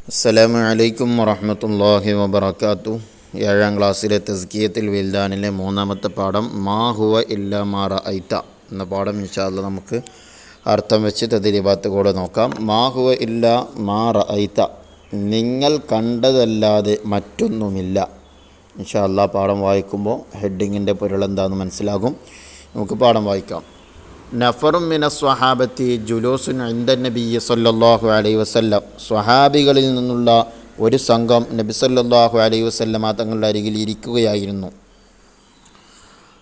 അസ്സലാമു അലൈക്കും വറഹ്മത്തുള്ളാഹി വബറകാതുഹു. 7ാം ക്ലാസ്സിലെ തസ്കിയത്തുൽ വിൽദാനിലെ 3ാമത്തെ പാഠം മാ ഹുവ ഇല്ലാ മാ റഅയ്ത എന്ന പാഠം ഇൻഷാ അല്ലാഹ് നമുക്ക് അർത്ഥം വെച്ച് തദ്രീബാത്ത് കൂടെ നോക്കാം. മാ ഹുവ ഇല്ലാ മാ റഅയ്ത, നിങ്ങൾ കണ്ടതല്ലാതെ മറ്റൊന്നുമില്ല. ഇൻഷാ അല്ലാഹ് പാഠം വായിക്കുമ്പോൾ ഹെഡിങ്ങിൻ്റെ പൊരുൾ എന്താണെന്ന് മനസ്സിലാകും. നമുക്ക് പാഠം വായിക്കാം. നഫറും മിന സ്വഹാബത്തി ജുലൂസുൻ ഇൻദ നബിയ്യി സല്ലല്ലാഹു അലൈഹി വസല്ലം, സ്വഹാബികളിൽ നിന്നുള്ള ഒരു സംഘം നബി സല്ലല്ലാഹു അലൈഹി വസല്ലമ തങ്ങളുടെ അരികിൽ ഇരിക്കുകയായിരുന്നു.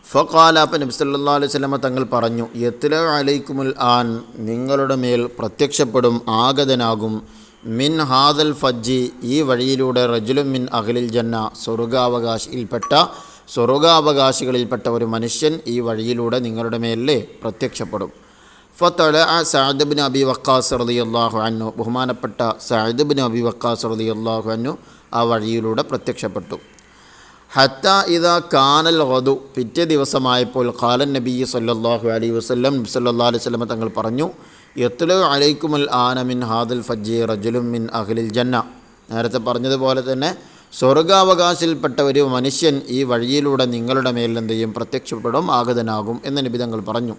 ഫഖാല, അപ്പം നബി സല്ലല്ലാഹു അലൈഹി വസല്ലമ തങ്ങൾ പറഞ്ഞു, യത്ലു അലൈക്കുമുൽ ആൻ, നിങ്ങളുടെ മേൽ പ്രത്യക്ഷപ്പെടും, ആഗതനാകും, മിൻ ഹാദൽ ഫജ്ജി, ഈ വഴിയിലൂടെ, റജുലുൻ മിൻ അഹ്ലിൽ ജന്ന, സ്വർഗാവകാശികളിൽപ്പെട്ട ഒരു മനുഷ്യൻ ഈ വഴിയിലൂടെ നിങ്ങളുടെ മേലെ പ്രത്യക്ഷപ്പെടും. ഫതലഅ സഅദ് ഇബ്നു അബി വഖാസ് റളിയല്ലാഹു അൻഹു, ബഹുമാനപ്പെട്ട സഅദ് ഇബ്നു അബി വഖാസ് റളിയല്ലാഹു അൻഹു ആ വഴിയിലൂടെ പ്രത്യക്ഷപ്പെട്ടു. ഹത്ത ഇദാ കാനൽ ഗദു, പിറ്റേ ദിവസമായപ്പോൾ, ഖാലൻ നബി സല്ലല്ലാഹു അലൈഹി വസല്ലം, നബി സല്ലല്ലാഹു അലൈഹി വസല്ലം തങ്ങൾ പറഞ്ഞു, യത്ലു അലൈക്കുമുൽ ആന മിൻ ഹാദൽ ഫജ്ജി റജുലുൻ മിൻ അഹ്ലിൽ ജന്ന, നേരത്തെ പറഞ്ഞതുപോലെ തന്നെ സ്വർഗാവകാശിൽപ്പെട്ട ഒരു മനുഷ്യൻ ഈ വഴിയിലൂടെ നിങ്ങളുടെ മേൽ എന്ത് ചെയ്യും, പ്രത്യക്ഷപ്പെടും, ആഗതനാകും എന്ന് നബി തങ്ങൾ പറഞ്ഞു.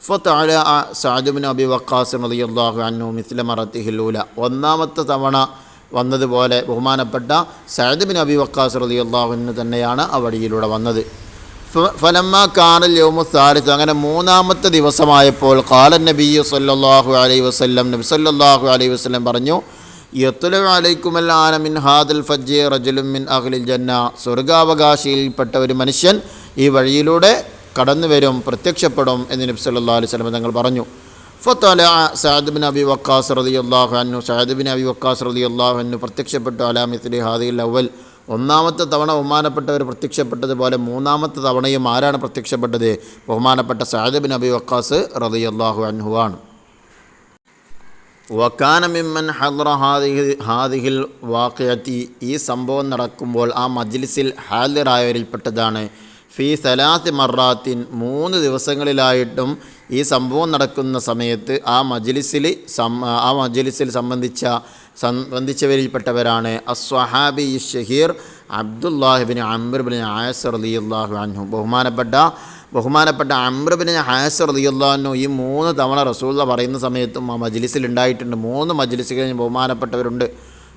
ഫതഅലഅ സഅദ് ഇബ്നു അബി വഖാസ് റളിയല്ലാഹു അൻഹു മിസ്ല മറത്തിഹിൽ ഊല, ഒന്നാമത്തെ തവണ വന്നതുപോലെ ബഹുമാനപ്പെട്ട സഅദ് ഇബ്നു അബി വഖാസ് റളിയല്ലാഹു അൻഹു തന്നെയാണ് ആ വഴിയിലൂടെ വന്നത്. ഫലമ്മ കാനൽ യൗമു സാലിസ്, അങ്ങനെ മൂന്നാമത്തെ ദിവസമായപ്പോൾ, ഖാലൻ നബിയ്യു സല്ലല്ലാഹു അലൈഹി വസല്ലം, നബി സല്ലല്ലാഹു അലൈഹി വസല്ലം പറഞ്ഞു, യത്ലു അലൈക്കുമുൽ ആന മിൻ ഹാദൽ ഫജ്ജി റജുലുൻ മിൻ അഹ്ലിൽ ജന്ന, സ്വർഗാവകാശിയിൽപ്പെട്ട ഒരു മനുഷ്യൻ ഈ വഴിയിലൂടെ കടന്നു വരും, പ്രത്യക്ഷപ്പെടും എന്ന് നബി സല്ലല്ലാഹു അലൈഹി വസല്ലം തങ്ങൾ പറഞ്ഞു. ഫതലഅ സഅദ് ഇബ്നു അബി വഖാസ് റളിയല്ലാഹു അൻഹു, സഅദ് ഇബ്നു അബി വഖാസ് റളിയല്ലാഹു അൻഹു പ്രത്യക്ഷപ്പെട്ടു. അലാ മിസ്ലി ഹാദിഹിൽ അവൽ, ഒന്നാമത്തെ തവണ ബഹുമാനപ്പെട്ടവർ പ്രത്യക്ഷപ്പെട്ടതുപോലെ മൂന്നാമത്തെ തവണയും ആരാണ് പ്രത്യക്ഷപ്പെട്ടത്? ബഹുമാനപ്പെട്ട സഅദ് ഇബ്നു അബി വഖാസ് റളിയല്ലാഹു അൻഹു ആണ്. വകാന മിമ്മൻ ഹദറ ഹാദിഹിൽ വാഖിഅത്തി, ഈ സംഭവം നടക്കുമ്പോൾ ആ മജ്ലിസിൽ ഹാദിറായവരിൽപ്പെട്ടതാണ്. ഫീ സലാസി മറാത്തിൻ, 3 ദിവസങ്ങളിലായിട്ടും ഈ സംഭവം നടക്കുന്ന സമയത്ത് ആ മജ്ലിസിൽ സംബന്ധിച്ചവരിൽപ്പെട്ടവരാണ് അസ്വഹാബി ഷഹീർ അബ്ദുല്ലാഹി ഇബ്നു അംർ ഇബ്നു ആസ് റളിയല്ലാഹു അൻഹു, ബഹുമാനപ്പെട്ട അംർ ഇബ്നു ആസ് റളിയല്ലാഹു അൻഹു ഈ 3 തവണ റസൂലുള്ളാഹി പറയുന്ന സമയത്തും ആ മജ്ലിസിൽ ഉണ്ടായിട്ടുണ്ട്. 3 മജ്ലിസുകൾ ബഹുമാനപ്പെട്ടവരുണ്ട്.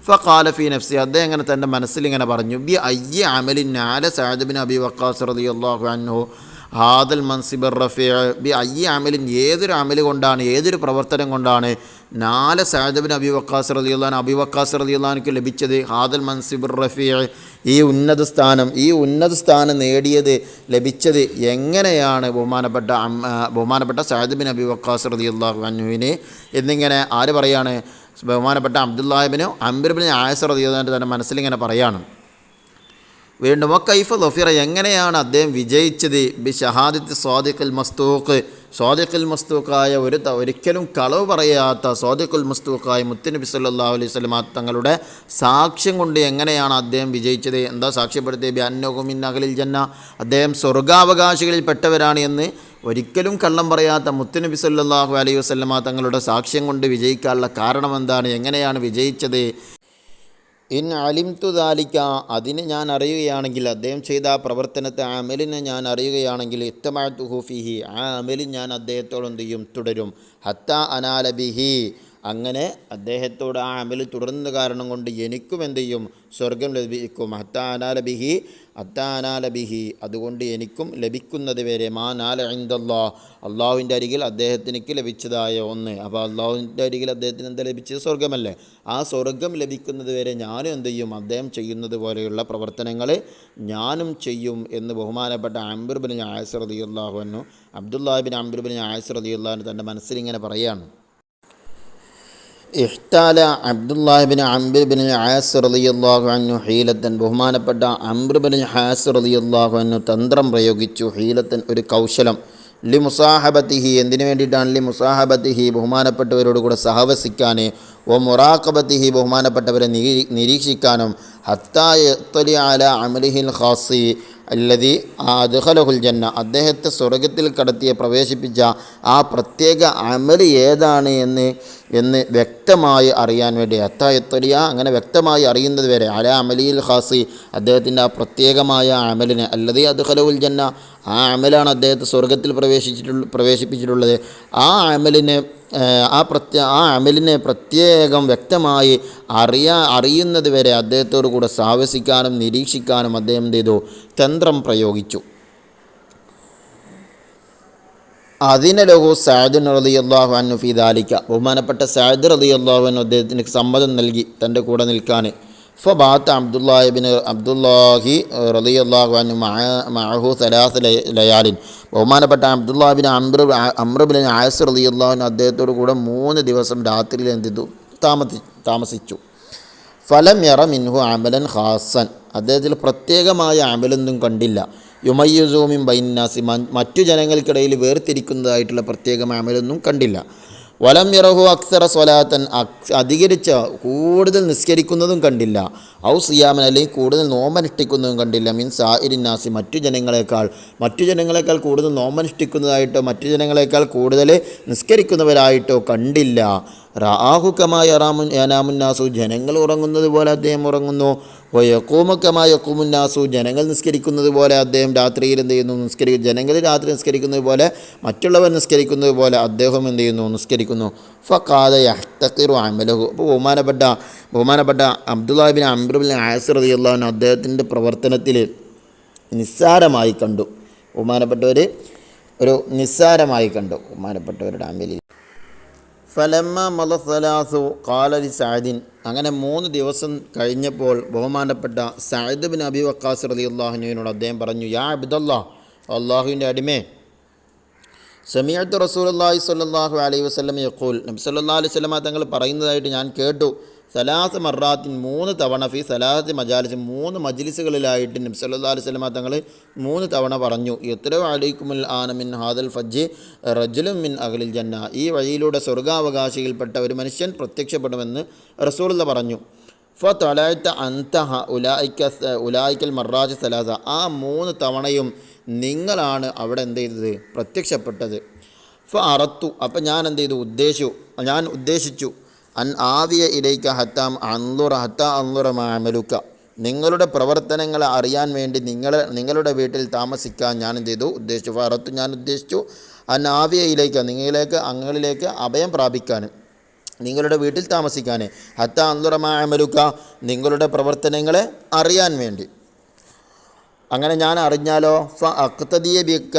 ഫഖാല ഫീ നഫ്സി, അദ്ദേഹം ഇങ്ങനെ തൻ്റെ മനസ്സിൽ ഇങ്ങനെ പറഞ്ഞു, ബി അയ്യ അമലിൻ നാല സഅദ് ഇബ്നു അബി വഖാസ് റളിയല്ലാഹു അൻഹു ഹാദൽ മൻസിബർ റഫീഅ, ബി അയ്യ അമലിൻ, ഏതൊരു അമൽ കൊണ്ടാണ്, ഏതൊരു പ്രവർത്തനം കൊണ്ടാണ് നാല സഅദ് ഇബ്നു അബി വഖാസ് റളിയല്ലാഹു അൻഹു, അബി വഖാസ് റളിയല്ലാഹു അൻഹു ലഭിച്ചത് ഹാദൽ മൻസിബർ റഫീഅ, ഈ ഉന്നത സ്ഥാനം ലഭിച്ചത് എങ്ങനെയാണ് ബഹുമാനപ്പെട്ട സഅദ് ഇബ്നു അബി വഖാസ് റളിയല്ലാഹു അൻഹുവിനെ എന്നിങ്ങനെ ആര് പറയാണ്? ബഹുമാനപ്പെട്ട അബ്ദുല്ലാഹി ഇബ്നു അംർ ഇബ്നു ആസ് റളിയല്ലാഹു അൻഹു തന്നെ മനസ്സിലിങ്ങനെ പറയാണ്. വീണ്ടും വക്കൈഫ ലഫിറ, എങ്ങനെയാണ് അദ്ദേഹം വിജയിച്ചത്? ബി ഷഹാദത്തി സ്വാദിഖുൽ മസ്തൂഖ്, സ്വാദിഖുൽ മസ്തൂഖായ, ഒരിക്കലും കളവ് പറയാത്ത സ്വാദിഖുൽ മസ്തൂഖായ മുത്തുനബി സല്ലല്ലാഹു അലൈഹി വസല്ലം തങ്ങളുടെ സാക്ഷ്യം കൊണ്ട് എങ്ങനെയാണ് അദ്ദേഹം വിജയിച്ചത്? എന്താ സാക്ഷ്യപ്പെടുത്തിയത്? ബി അന്നഹു മിൻ അഹ്ലിൽ ജന്ന, അദ്ദേഹം സ്വർഗാവകാശികളിൽ പെട്ടവരാണ് എന്ന് ഒരിക്കലും കള്ളം പറയാത്ത മുത്തുനബി സല്ലല്ലാഹു അലൈഹി വസല്ലം തങ്ങളുടെ സാക്ഷ്യം കൊണ്ട് വിജയിക്കാനുള്ള കാരണം എന്താണ്? എങ്ങനെയാണ് വിജയിച്ചത്? ഇൻ അലിംതു ദാലിക, അതിനെ ഞാൻ അറിയുകയാണെങ്കിൽ, അദ്ദേഹം ചെയ്ത ആ പ്രവർത്തനത്തെ, ആ അമലിനെ ഞാൻ അറിയുകയാണെങ്കിൽ, ഇത്തമഅതുഹു ഫീഹി, ആ അമലിൽ ഞാൻ അദ്ദേഹത്തോട് എന്ത് ചെയ്യും? തുടരും. ഹത്ത അനാല ബിഹി, അങ്ങനെ അദ്ദേഹത്തോട് ആ അമൽ തുടരുന്ന കാരണം കൊണ്ട് എനിക്കും എന്ത് ചെയ്യും? സ്വർഗം ലഭിക്കും. ഹത്ത അനാല ബിഹി, അതുകൊണ്ട് എനിക്കും ലഭിക്കുന്നത് വരെ, മാ നാല ഇൻദല്ലാഹ്, അള്ളാഹുവിൻ്റെ അരികിൽ അദ്ദേഹത്തിനക്ക് ലഭിച്ചതായ ഒന്ന്. അപ്പോൾ അള്ളാഹുവിൻ്റെ അരികിൽ അദ്ദേഹത്തിന് എന്താ ലഭിച്ചത്? സ്വർഗമല്ലേ. ആ സ്വർഗം ലഭിക്കുന്നത് വരെ ഞാനും എന്ത് ചെയ്യും? അദ്ദേഹം ചെയ്യുന്നത് പോലെയുള്ള പ്രവർത്തനങ്ങൾ ഞാനും ചെയ്യും എന്ന് ബഹുമാനപ്പെട്ട അംർ ഇബ്നു ആസ് റളിയല്ലാഹു അൻഹു, അബ്ദുല്ലാഹി ഇബ്നു അംർ ഇബ്നു ആസ് റളിയല്ലാഹു അൻഹു തൻ്റെ മനസ്സിൽ ഇങ്ങനെ പറയുകയാണ്. ഇഹ്താല അബ്ദുല്ലാഹി ഇബ്നു അംർ ഇബ്നു ആസ് റളിയല്ലാഹു അൻഹു ഹീലത്തൻ, ബഹുമാനപ്പെട്ട അംർ ഇബ്നു ആസ് റളിയല്ലാഹു അൻഹു തന്ത്രം പ്രയോഗിച്ചു. ഹീലത്തൻ, ഒരു കൗശലം. ലി മുസാഹബത്തിഹി, എന്തിനു വേണ്ടിയിട്ടാണ്? ലി മുസാഹബത്തിഹി, ബഹുമാനപ്പെട്ടവരോട് കൂടെ സഹവസിക്കാൻ, ഓ മുറാഖബത്തിഹി, ബഹുമാനപ്പെട്ടവരെ നിരീക്ഷിക്കാനും, ഹത്താ യത്ലി അല അമലിഹിൽ ഖാസി, അല്ലദീ അദ്ഖലഹുൽ ജന്ന, അദ്ദേഹത്തെ സ്വർഗത്തിൽ പ്രവേശിപ്പിച്ച ആ പ്രത്യേക അമൽ ഏതാണ് എന്ന് വ്യക്തമായി അറിയാൻ വേണ്ടി അത്തായത്തലിയ, അങ്ങനെ വ്യക്തമായി അറിയുന്നത് വരെ അലാ അമലിൽ ഖാസി, അദ്ദേഹത്തിൻ്റെ ആ പ്രത്യേകമായ അമലിനെ, അല്ലദീ അദ്ഖലഹുൽ ജന്ന, ആ അമലാണ് അദ്ദേഹത്തെ സ്വർഗത്തിൽ പ്രവേശിപ്പിച്ചിട്ടുള്ളത്. ആ അമലിനെ പ്രത്യേകം വ്യക്തമായി അറിയുന്നത് വരെ അദ്ദേഹത്തോടു കൂടെ സാവസിക്കാനും നിരീക്ഷിക്കാനും അദ്ദേഹം എന്ത് ചെയ്തു? തന്ത്രം പ്രയോഗിച്ചു. അതിന് ലഹു സഅദ് റളിയല്ലാഹു അൻഹു ഫീ ദാലിക, ബഹുമാനപ്പെട്ട സഅദ് റളിയല്ലാഹു അൻഹു അദ്ദേഹത്തിന് സമ്മതം നൽകി തൻ്റെ കൂടെ നിൽക്കാൻ. ഫബാത്ത അബ്ദുല്ലാഹി റളിയല്ലാഹു അൻഹു മഅഹു സലാസ ലയാലിൻ, ബഹുമാനപ്പെട്ട അബ്ദുല്ലാഹിബിൻ അംർ ബിൻ ആസ് റളിയല്ലാഹു അൻഹു അദ്ദേഹത്തോടു കൂടെ 3 ദിവസം രാത്രിയിൽ എന്ത് ചെയ്തു? താമസിച്ചു. ഫലം യറ മിൻഹു അമലൻ ഖാസൻ, അദ്ദേഹത്തിൽ പ്രത്യേകമായ അമലൊന്നും കണ്ടില്ല. യുമയ്യിസു മിൻ ബൈന്നാസി, മറ്റു ജനങ്ങൾക്കിടയിൽ വേർതിരിക്കുന്നതായിട്ടുള്ള പ്രത്യേക അമലൊന്നും കണ്ടില്ല. വലം യറഹു അക്സറ സ്വലാത്തൻ, അധികരിച്ച കൂടുതൽ നിസ്കരിക്കുന്നതും കണ്ടില്ല. ഔ സിയാമൻ, അല്ലെങ്കിൽ കൂടുതൽ നോമ്പനുഷ്ഠിക്കുന്നതും കണ്ടില്ല. മിൻ സാഇരിന്നാസി, മറ്റു ജനങ്ങളെക്കാൾ കൂടുതൽ നോമ്പനുഷ്ഠിക്കുന്നതായിട്ടോ മറ്റു ജനങ്ങളെക്കാൾ കൂടുതൽ നിസ്കരിക്കുന്നവരായിട്ടോ കണ്ടില്ല. റആഹു കമാ യനാമുന്നാസു, ജനങ്ങൾ ഉറങ്ങുന്നത് പോലെ അദ്ദേഹം ഉറങ്ങുന്നു. വയഖൂമു കമാ യഖൂമുന്നാസു, ജനങ്ങൾ നിസ്കരിക്കുന്നത് പോലെ അദ്ദേഹം രാത്രിയിൽ എന്ത് ചെയ്യുന്നു? ജനങ്ങൾ രാത്രി നിസ്കരിക്കുന്നത് പോലെ, മറ്റുള്ളവർ നിസ്കരിക്കുന്നത് പോലെ അദ്ദേഹം എന്ത് ചെയ്യുന്നു? നിസ്കരിക്കുന്നു. ഫഖാദ യഹ്തഖിറു അമലഹു, അപ്പോൾ ബഹുമാനപ്പെട്ട Abdullahi bin Amr bin as റളിയല്ലാഹു അൻഹു അദ്ദേഹത്തിൻ്റെ പ്രവർത്തനത്തിൽ നിസ്സാരമായി കണ്ടു. ബഹുമാനപ്പെട്ടവരുടെ അമലിൽ. ഫലമ്മ മലസലാസു ഖാലലി സഅദിൻ, അങ്ങനെ 3 ദിവസം കഴിഞ്ഞപ്പോൾ ബഹുമാനപ്പെട്ട സഅദ് ബിൻ അബി വക്കാസ് റളിയല്ലാഹു അൻഹുവിനോട് അദ്ദേഹം പറഞ്ഞു, യാ അബ്ദല്ലാഹ്, അള്ളാഹുവിൻ്റെ അടിമേ, സമീഅത്തു റസൂലുള്ളാഹി സ്വല്ലല്ലാഹു അലൈഹി വസല്ലം യഖൂൽ, നബി സല്ലല്ലാഹു അലൈഹി വസല്ലം തങ്ങൾ പറയുന്നതായിട്ട് ഞാൻ കേട്ടു. സലാസ മറാത്തിൻ, 3 തവണ, ഫി സലാസി മജാലിസ്, 3 മജ്ലിസുകളിലായിട്ട് നബി സല്ലല്ലാഹു അലൈഹി വസല്ലം തങ്ങൾ 3 തവണ പറഞ്ഞു, യത്ലു അലൈക്കുമുൽ ആന മിൻ ഹാദൽ ഫജ്ജ് റജുലുൻ മിൻ അഹ്ലിൽ ജന്ന, ഈ വഴിയിലൂടെ സ്വർഗാവകാശിയിൽപ്പെട്ട ഒരു മനുഷ്യൻ പ്രത്യക്ഷപ്പെടുമെന്ന് റസൂലുള്ളാഹി പറഞ്ഞു. ഫതലഅത അൻതഹ ഉലായിക്കൽ മറാജ് സലാസ, ആ 3 തവണയും നിങ്ങളാണ് അവിടെ എന്ത് ചെയ്തത്? പ്രത്യക്ഷപ്പെട്ടത്. ഫഅറത്തു, അപ്പം ഞാൻ എന്ത് ചെയ്തു? ഉദ്ദേശിച്ചു അൻ ആവിയ ഇലൈക്ക ഹത്താ അൻളുറ മാഅമലുക, നിങ്ങളുടെ പ്രവർത്തനങ്ങളെ അറിയാൻ വേണ്ടി നിങ്ങളുടെ വീട്ടിൽ താമസിക്കാൻ ഞാൻ എന്ത് ചെയ്തു? ഉദ്ദേശിച്ചു. ഫഅറത്തു, ഞാൻ ഉദ്ദേശിച്ചു അൻ ആവിയ ഇലൈക്ക, അങ്ങളിലേക്ക് അഭയം പ്രാപിക്കാൻ, നിങ്ങളുടെ വീട്ടിൽ താമസിക്കാൻ. ഹത്താ അൻളുറ മാഅമലുക, നിങ്ങളുടെ പ്രവർത്തനങ്ങളെ അറിയാൻ വേണ്ടി. അങ്ങനെ ഞാൻ അറിഞ്ഞാലോ? ഫഅഖ്തദിയ ബിക,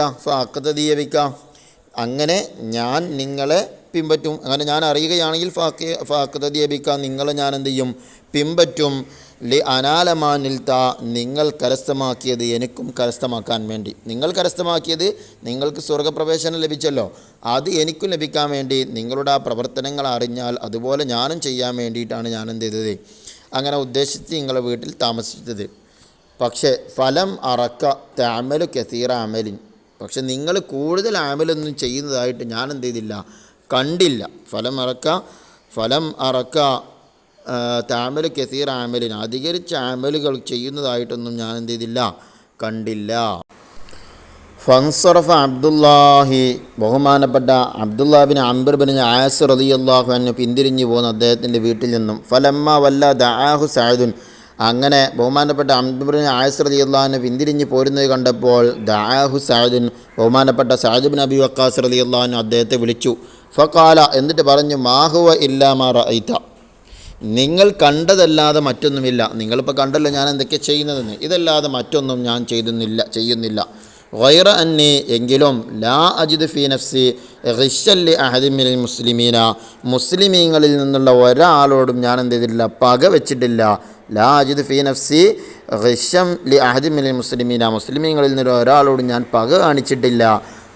അങ്ങനെ ഞാൻ നിങ്ങളെ പിൻപറ്റും. അങ്ങനെ ഞാൻ അറിയുകയാണെങ്കിൽ ഫഅഖ്തദിയ ബിക, നിങ്ങളെ ഞാൻ എന്ത് ചെയ്യും? പിൻപറ്റും. ലി അനാലമാനിൽത്ത, നിങ്ങൾ കരസ്ഥമാക്കിയത് എനിക്കും കരസ്ഥമാക്കാൻ വേണ്ടി. നിങ്ങൾ കരസ്ഥമാക്കിയത്, നിങ്ങൾക്ക് സ്വർഗപ്രവേശനം ലഭിച്ചല്ലോ, അത് എനിക്കും ലഭിക്കാൻ വേണ്ടി നിങ്ങളുടെ ആ പ്രവർത്തനങ്ങൾ അറിഞ്ഞാൽ അതുപോലെ ഞാനും ചെയ്യാൻ വേണ്ടിയിട്ടാണ് ഞാൻ എന്ത് ചെയ്തത്? അങ്ങനെ ഉദ്ദേശിച്ച് നിങ്ങളുടെ വീട്ടിൽ താമസിച്ചത്. പക്ഷേ ഫലം അറക്ക തഅമലു കസീറ അമലിൻ, പക്ഷെ നിങ്ങൾ കൂടുതൽ അമലൊന്നും ചെയ്യുന്നതായിട്ട് ഞാൻ എന്ത് ചെയ്തില്ല? കണ്ടില്ല. ഫലം അറക്ക തഅമലു കസീറ അമലിൻ, അധികരിച്ച അമലുകൾ ചെയ്യുന്നതായിട്ടൊന്നും ഞാൻ എന്ത് ചെയ്തില്ല? കണ്ടില്ല. ഫൻസറഫ അബ്ദുല്ലാഹി, ബഹുമാനപ്പെട്ട Abdullahi bin Amr bin as റളിയല്ലാഹു അൻഹു പിന്തിരിഞ്ഞു പോകുന്ന അദ്ദേഹത്തിൻ്റെ വീട്ടിൽ നിന്നും. ഫലമ്മ വല്ല ദഅാഹു സഅദുൻ, അങ്ങനെ ബഹുമാനപ്പെട്ട അംർ ബിൻ ആസ് റളിയല്ലാഹു അൻഹു പിന്തിരിഞ്ഞ് പോരുന്നത് കണ്ടപ്പോൾ ദഅാഹു സഅദുൻ, ബഹുമാനപ്പെട്ട സഅദ് ബിൻ അബി വക്കാസ് റളിയല്ലാഹു അൻഹു അദ്ദേഹത്തെ വിളിച്ചു. ഫഖാല, എന്നിട്ട് പറഞ്ഞു, മാ ഹുവ ഇല്ലാ മാ റഅയ്ത, നിങ്ങൾ കണ്ടതല്ലാതെ മറ്റൊന്നുമില്ല. നിങ്ങളിപ്പോൾ കണ്ടല്ലോ ഞാൻ എന്തൊക്കെ ചെയ്യുന്നതെന്ന്, ഇതല്ലാതെ മറ്റൊന്നും ഞാൻ ചെയ്യുന്നില്ല. ഗൈറ അന്നി, എങ്കിലും ലാ അജിദ് ഫീ നഫ്സി ഗിശ്ശൻ ലി അഹദിൻ മിനൽ മുസ്ലിമീന, മുസ്ലിമീങ്ങളിൽ നിന്നുള്ള ഒരാളോടും ഞാൻ എന്ത് ചെയ്തിട്ടില്ല? പക വെച്ചിട്ടില്ല. ലാ അജിദ് ഫീ നഫ്സി ഗിശ്ശൻ ലി അഹദിൻ മിനൽ മുസ്ലിമീന, മുസ്ലിമീങ്ങളിൽ നിന്നുള്ള ഒരാളോടും ഞാൻ പക കാണിച്ചിട്ടില്ല.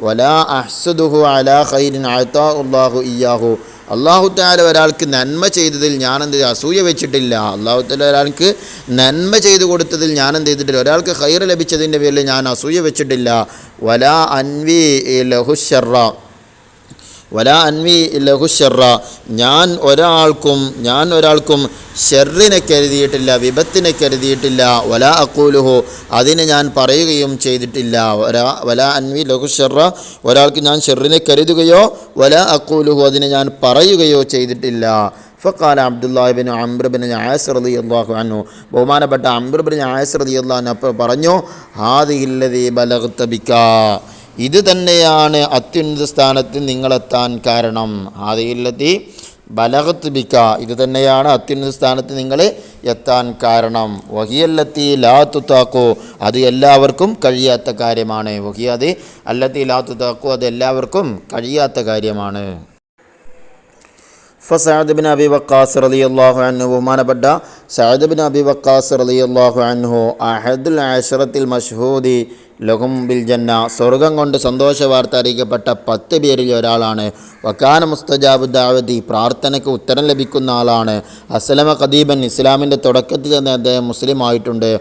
വലാ അഹ്സുദുഹു അലാ ഖൈരിൻ അഅതാഹു ഇയ്യാഹു, അല്ലാഹു തആല ഒരാൾക്ക് നന്മ ചെയ്തതിൽ ഞാൻ എന്ത് അസൂയ വെച്ചിട്ടില്ല. അല്ലാഹു തആല ഒരാൾക്ക് നന്മ ചെയ്തു കൊടുത്തതിൽ ഞാൻ എന്ത് ചെയ്തിട്ടില്ല? ഒരാൾക്ക് ഖൈർ ലഭിച്ചതിൻ്റെ പേരിൽ ഞാൻ അസൂയ വെച്ചിട്ടില്ല. വലാ അൻവി ലഹു ശർറ വലാ അൻവി ലഹു ഷർറ, ഞാൻ ഒരാൾക്കും ഷെറിനെ കരുതിയിട്ടില്ല, വിപത്തിനെ കരുതിയിട്ടില്ല. വലാ അഖൂലുഹു, അതിനെ ഞാൻ പറയുകയും ചെയ്തിട്ടില്ല. വലാ അൻവി ലഹു ഷർറ, ഒരാൾക്ക് ഞാൻ ഷെറിനെ കരുതുകയോ വലാ അഖൂലുഹു, അതിനെ ഞാൻ പറയുകയോ ചെയ്തിട്ടില്ല. ഫഖാല Abdullahi bin Amr bin as റളിയല്ലാഹു അൻഹു, ബഹുമാനപ്പെട്ട അംർ ബിൻ ആസ് റളിയല്ലാഹു അൻഹു അപ്പോൾ പറഞ്ഞു, ഹാദിഹില്ലദീ ബലഗ്ത ബിക, ഇത് തന്നെയാണ് അത്യുന്നത സ്ഥാനത്ത് നിങ്ങളെത്താൻ കാരണം. ഹാദിഹില്ലദീ ബലഗ്ത ബിക, ഇത് തന്നെയാണ് അത്യുന്നത സ്ഥാനത്ത് നിങ്ങൾ എത്താൻ കാരണം. വഹിയല്ലത്തി ലാ തുതാഖു, അത് എല്ലാവർക്കും കഴിയാത്ത കാര്യമാണ്. വഹിയ, അത് അല്ലത്തി ലാ തുതാഖു, അത് എല്ലാവർക്കും കഴിയാത്ത കാര്യമാണ്. ഫസഅദ് ബിൻ അബി വക്കാസ് റളിയല്ലാഹു അൻഹു, ബഹുമാനപ്പെട്ട സഅദ് ബിൻ അബി വക്കാസ് റളിയല്ലാഹു അൻഹു അഹദുൽ അശറത്തിൽ മഷ്ഹൂദി ലഹും ബിൽ ജന്ന, സ്വർഗം കൊണ്ട് സന്തോഷ വാർത്ത അറിയിക്കപ്പെട്ട 10 പേരിൽ ഒരാളാണ്. വക്കാന മുസ്തജാബു ദഅവതി, പ്രാർത്ഥനയ്ക്ക് ഉത്തരം ലഭിക്കുന്ന ആളാണ്. അസ്ലമ ഖദീബൻ, ഇസ്ലാമിൻ്റെ തുടക്കത്തിൽ തന്നെ അദ്ദേഹം മുസ്ലിം ആയിട്ടുണ്ട്.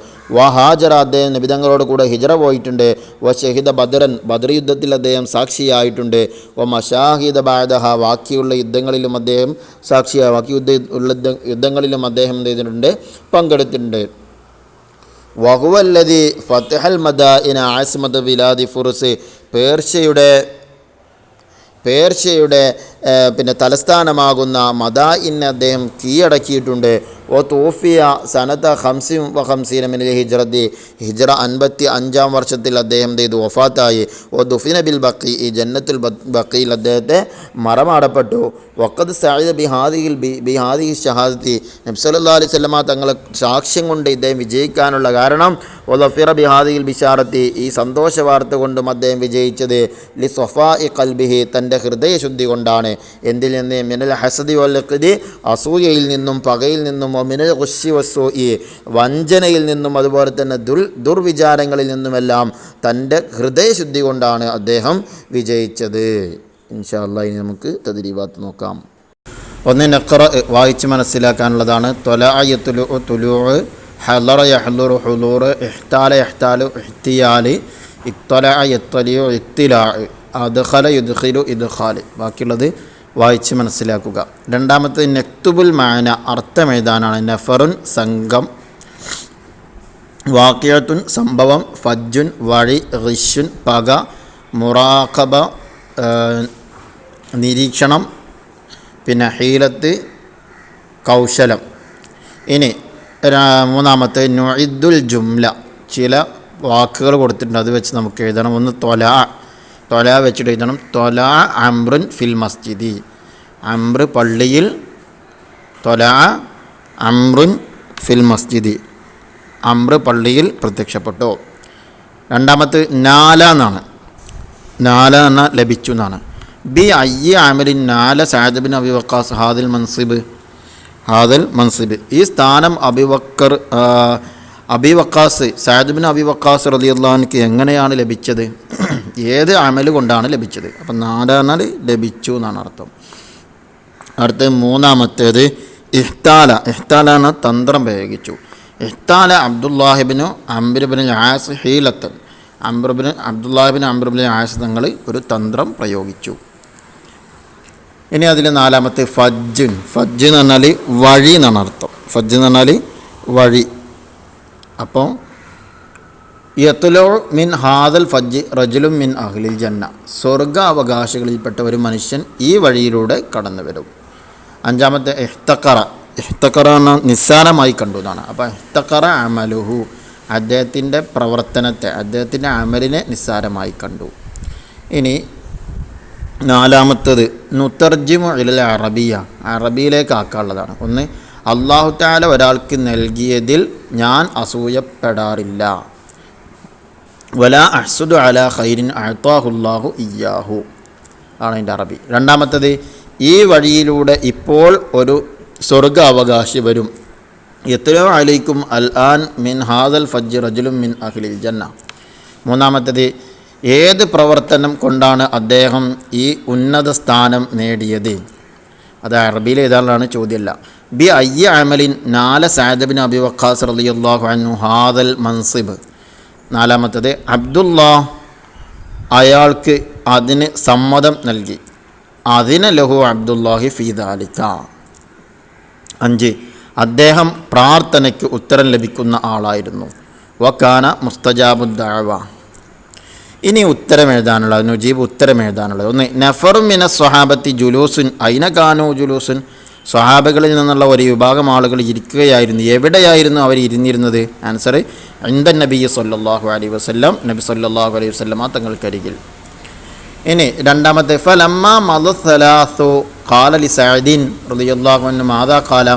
ഹാജറ, അദ്ദേഹം നബിതങ്ങളോട് കൂടെ ഹിജറ പോയിട്ടുണ്ട്. ഷഹിദ ബദറൻ, ബദർ യുദ്ധത്തിൽ അദ്ദേഹം സാക്ഷിയായിട്ടുണ്ട്. മശാഹിദ ബഅദഹ, ബാക്കിയുള്ള യുദ്ധങ്ങളിലും അദ്ദേഹം സാക്ഷിയായി, ബാക്കി യുദ്ധങ്ങളിലും അദ്ദേഹം എന്ത് ചെയ്തിട്ടുണ്ട്, പങ്കെടുത്തിട്ടുണ്ട്. വഹുവല്ലദി ഫതഹൽ മദാഇന ആസിമത ബിലാദി ഫുർസ്, പേർഷ്യയുടെ തലസ്ഥാനമാകുന്ന മദാഇനെ അദ്ദേഹം കീഴടക്കിയിട്ടുണ്ട്. ഓ തോഫിയ സനത 55 മിനൽ ഹിജ്റത്തി, ഹിജ്റ 55 വർഷത്തിൽ അദ്ദേഹം ചെയ്തു വഫാത്തായി. ഓ ദുഫിന ബിൽ ബഖി, ഈ ജന്നത്തുൽ ബഖിയിൽ അദ്ദേഹത്തെ മറമാടപ്പെട്ടു. വഖദ് സഅദ ബിഹാദിഹി ഷഹാദത്തി, നബി സല്ലല്ലാഹു അലൈഹി വസല്ലമ തങ്ങളെ സാക്ഷ്യം കൊണ്ട് ഇദ്ദേഹം വിജയിക്കാനുള്ള കാരണം ഓ ദഫിറ ബിഹാദിഹിൽ ബിശാറത്തി, ഈ സന്തോഷ വാർത്ത കൊണ്ടും അദ്ദേഹം വിജയിച്ചത് ലി സ്വഫാഇ ഖൽബിഹി, തൻ്റെ ഹൃദയശുദ്ധി കൊണ്ടാണ്. എന്തിൽ നിന്ന്? മിനൽ ഹസദി വൽ ഖദി, അസൂയയിൽ നിന്നും പകയിൽ നിന്നും, മിനൽ ഖുശ്ശി വസ്സൂഇ, വഞ്ചനയിൽ നിന്നും, അതുപോലെ തന്നെ ദുർവിചാരങ്ങളിൽ നിന്നുമെല്ലാം തൻ്റെ ഹൃദയശുദ്ധി കൊണ്ടാണ് അദ്ദേഹം വിജയിച്ചത്. ഇൻഷാ അല്ലാഹ് ഇനി നമുക്ക് തദ്രീബാത്ത് നോക്കാം. ഒന്ന് നഖറ, വായിച്ച് മനസ്സിലാക്കാനുള്ളതാണ്. ത്വലഅ തുലൂഅ്, ഹളറ യഹ്ലുറു ഹുളൂറ്, ഇഹ്താല യഹ്താലു ഇഹ്തിയാല്, ഇത്വലഅ യത്വലിഉ ഇത്തിലാഅ്, അദ്ഖല യുദ്ഖിലു ഇദ്ഖാല്. ബാക്കിയുള്ളത് വായിച്ച് മനസ്സിലാക്കുക. രണ്ടാമത്തെ നക്തുബുൽ മാന, അർത്ഥം എഴുതാനാണ്. നഫറുൻ, സംഘം. വാഖിയത്തുൻ, സംഭവം. ഫജ്ജുൻ, വഴി. ഖിശ്ശുൻ, പക. മുറാഖബ, നിരീക്ഷണം. പിന്നെ ഹീലത്ത്, കൗശലം. ഇനി മൂന്നാമത്തെ നുഇദ്ദുൽ ജുംല, ചില വാക്കുകൾ കൊടുത്തിട്ടുണ്ട്, അത് വെച്ച് നമുക്ക് എഴുതണം. ഒന്ന് ത്വല വെച്ചിട്ട് എഴുതണം. ത്വല അംറുൻ ഫിൽ മസ്ജിദി, അംർ പള്ളിയിൽ. ത്വല അംറുൻ ഫിൽ മസ്ജിദി, അംർ പള്ളിയിൽ പ്രത്യക്ഷപ്പെട്ടു. രണ്ടാമത്തെ നാല എന്നാണ്. നാല എന്നാൽ ലഭിച്ചു എന്നാണ്. ബി അയ്യ അമലിൻ നാല സഅദ് ബിൻ അബി വക്കാസ് ഹാദിൽ മൻസിബ്, ഈ സ്ഥാനം Abi Waqqas, Saad bin Abi Waqqas റളിയല്ലാഹു അൻഹു എങ്ങനെയാണ് ലഭിച്ചത്? ഏത് അമൽ കൊണ്ടാണ് ലഭിച്ചത്? അപ്പം 4 എന്നാൽ ലഭിച്ചു എന്നാണ് അർത്ഥം. അടുത്ത മൂന്നാമത്തേത് ഇഹ്താല എന്ന തന്ത്രം പ്രയോഗിച്ചു. ഇഹ്താല അബ്ദുല്ലാഹിബിനു അംറുബിൻ ആസ് ഹീലത്തൻ, അബ്ദുല്ലാഹിബിൻ അംറുബിൻ ആസ് തങ്ങൾ ഒരു തന്ത്രം പ്രയോഗിച്ചു. ഇനി അതിൽ നാലാമത്തെ ഫജ്ജ് എന്ന് പറഞ്ഞാൽ വഴി എന്നാണ് അർത്ഥം. ഫജ്ജ് എന്ന് പറഞ്ഞാൽ വഴി. അപ്പോൾ യത്ലു മിൻ ഹാദൽ ഫജ്ജ് റജുലും മിൻ അഹ്ലിൽ ജന്ന, സ്വർഗ അവകാശികളിൽപ്പെട്ട ഒരു മനുഷ്യൻ ഈ വഴിയിലൂടെ കടന്നു വരും. അഞ്ചാമത്തെ ഇഹ്തഖറ എന്ന നിസ്സാരമായി കണ്ടു എന്നാണ്. അപ്പോൾ ഇഹ്തഖറ അമലുഹു, അദ്ദേഹത്തിൻ്റെ പ്രവർത്തനത്തെ, അദ്ദേഹത്തിൻ്റെ അമലിനെ നിസ്സാരമായി കണ്ടു. ഇനി നാലാമത്തത് നുതർജിമു ഇലൽ അറബിയ, അറബിയിലേക്ക് ആക്കാനുള്ളതാണ്. ഒന്ന്, അല്ലാഹു തആല ഒരാൾക്ക് നൽകിയതിൽ ഞാൻ അസൂയപ്പെടാറില്ല. വലാ അഹ്സുദു അലാ ഖൈരിൻ അഅതാഹുല്ലാഹു ഇയ്യാഹു ആണ് അതിൻ്റെ അറബി. രണ്ടാമത്തത്, ഈ വഴിയിലൂടെ ഇപ്പോൾ ഒരു സ്വർഗ അവകാശി വരും. യത്ലു അലൈക്കും അൽ ആൻ മിൻ ഹാദൽ ഫജ്ജ് റജുലും മിൻ അഹ്ലിൽ ജന്ന. മൂന്നാമത്തത്, ഏത് പ്രവർത്തനം കൊണ്ടാണ് അദ്ദേഹം ഈ ഉന്നത സ്ഥാനം നേടിയത്? അത് അറബിയിൽ ഏതാണെന്നാണ് ചോദ്യമല്ല. ബി അയ്യ അമലിൻ നാല സഅദ് ബിൻ അബി വക്കാസ് റളിയല്ലാഹു അൻഹു ഹാദൽ മൻസിബ്. നാലാമത്തത്, അബ്ദുല്ലാഹ് അയാൾക്ക് അതിന് സമ്മതം നൽകി. അതിന ലഹു അബ്ദുല്ലാഹി ഫീ ദാലിക. 5, അദ്ദേഹം പ്രാർത്ഥനയ്ക്ക് ഉത്തരം ലഭിക്കുന്ന ആളായിരുന്നു. വകാന മുസ്തജാബുദ്ദഅവ. ഇനി ഉത്തരം എഴുതാനുള്ളത്, നുജീബ് ഉത്തരം എഴുതാനുള്ളത്. 1, നഫറു മിന സ്വഹാബത്തി ജുലൂസുൻ ഐന കാനു ജുലൂസുൻ. സ്വഹാബകളിൽ നിന്നുള്ള ഒരു വിഭാഗം ആളുകൾ ഇരിക്കുകയായിരുന്നു. എവിടെയായിരുന്നു അവർ ഇരുന്നിരുന്നത്? ആൻസർ, ഇൻദ നബി സല്ലല്ലാഹു അലൈഹി വസല്ലം, നബി സല്ലല്ലാഹു അലൈഹി വസല്ലമ തങ്ങൾക്കരികിൽ. ഇനി രണ്ടാമത്തെ, ഫലമ്മ മദുസലാസു ഖാല ലി സഅദിൻ റളിയല്ലാഹു അൻഹു മാദാ ഖാല.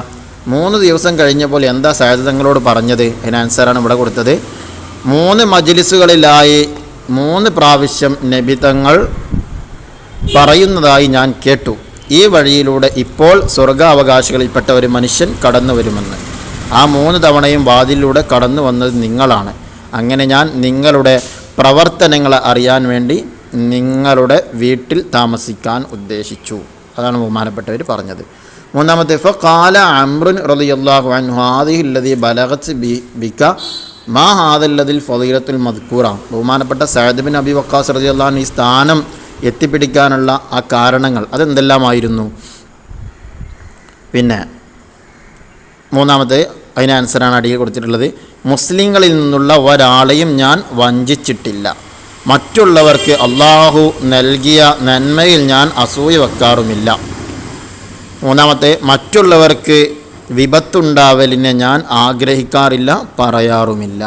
3 ദിവസം കഴിഞ്ഞപ്പോൾ എന്താ സഅദ് തങ്ങളോട് പറഞ്ഞത്? അതിന് ആൻസറാണ് ഇവിടെ കൊടുത്തത്. 3 മജ്ലിസുകളിലായി 3 പ്രാവശ്യം നബി തങ്ങൾ പറയുന്നതായി ഞാൻ കേട്ടു, ഈ വഴിയിലൂടെ ഇപ്പോൾ സ്വർഗാവകാശികളിൽപ്പെട്ട ഒരു മനുഷ്യൻ കടന്നു വരുമെന്ന്. ആ 3 തവണയും വാതിലൂടെ കടന്നു വന്നത് നിങ്ങളാണ്. അങ്ങനെ ഞാൻ നിങ്ങളുടെ പ്രവർത്തനങ്ങളെ അറിയാൻ വേണ്ടി നിങ്ങളുടെ വീട്ടിൽ താമസിക്കാൻ ഉദ്ദേശിച്ചു. അതാണ് ബഹുമാനപ്പെട്ടവർ പറഞ്ഞത്. 3-ാമത്തെ, ഫഖാല അംറുൻ റളിയല്ലാഹു അൻഹു ഹാദിഹി അല്ലദീ ബലഗത് ബിക മാ ഹാദല്ലദിൽ ഫളീലത്തുൽ മദ്കൂറ. ബഹുമാനപ്പെട്ട സഅദ് ബിൻ അബി വഖാസ് റളിയല്ലാഹു അൻഹു ഈ സ്ഥാനം എത്തിപ്പിടിക്കാനുള്ള ആ കാരണങ്ങൾ അതെന്തെല്ലാമായിരുന്നു? പിന്നെ 3-ാമത്തെ, അതിന് ആൻസറാണ് അടിയിൽ കൊടുത്തിട്ടുള്ളത്. മുസ്ലിങ്ങളിൽ നിന്നുള്ള ഒരാളെയും ഞാൻ വഞ്ചിച്ചിട്ടില്ല. മറ്റുള്ളവർക്ക് അള്ളാഹു നൽകിയ നന്മയിൽ ഞാൻ അസൂയ വെക്കാറുമില്ല. 3-ാമത്തെ, മറ്റുള്ളവർക്ക് വിപത്തുണ്ടാവലിനെ ഞാൻ ആഗ്രഹിക്കാറില്ല, പറയാറുമില്ല.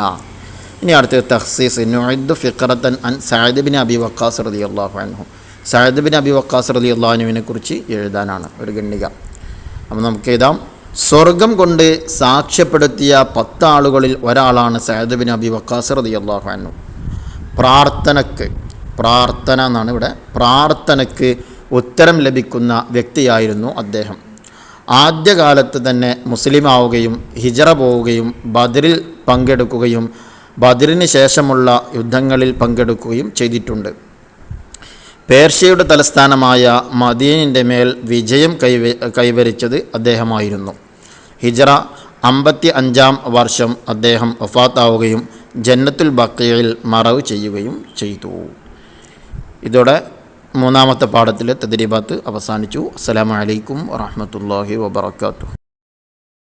ഇനി അടുത്തത് തഖ്സീസ്. നുഇദ്ദു ഫിഖറത്തൻ അൻ സഅദ് ബിൻ അബി വഖാസ് റളിയല്ലാഹു അൻഹു. സഅദ് ബിൻ അബി വഖാസ് റളിയല്ലാഹു അൻഹുവിനെ കുറിച്ച് എഴുതാനാണ് ഒരു ഖണ്ഡിക. അപ്പോൾ നമുക്ക് എഴുതാം. സ്വർഗം കൊണ്ട് സാക്ഷ്യപ്പെടുത്തിയ 10 ആളുകളിൽ ഒരാളാണ് സഅദ് ബിൻ അബി വഖാസ് റളിയല്ലാഹു അൻഹു. പ്രാർത്ഥന എന്നാണ് ഇവിടെ, പ്രാർത്ഥനയ്ക്ക് ഉത്തരം ലഭിക്കുന്ന വ്യക്തിയായിരുന്നു അദ്ദേഹം. ആദ്യകാലത്ത് തന്നെ മുസ്ലിം ആവുകയും ഹിജറ പോവുകയും ബദറിൽ പങ്കെടുക്കുകയും ബദറിന് ശേഷമുള്ള യുദ്ധങ്ങളിൽ പങ്കെടുക്കുകയും ചെയ്തിട്ടുണ്ട്. പേർഷ്യയുടെ തലസ്ഥാനമായ മദീനയുടെ മേൽ വിജയം കൈവരിച്ചത് അദ്ദേഹമായിരുന്നു. ഹിജറ 55-ാം വർഷം അദ്ദേഹം വഫാത്താവുകയും ജന്നത്തുൽ ബഖീയിൽ മറവ് ചെയ്യുകയും ചെയ്തു. ഇതോടെ 3-ാമത്തെ പാഠത്തിലെ തദ്രീബാത്ത് അവസാനിച്ചു. അസ്സലാമു അലൈക്കും വറഹ്മത്തുള്ളാഹി വബറകാതുഹു.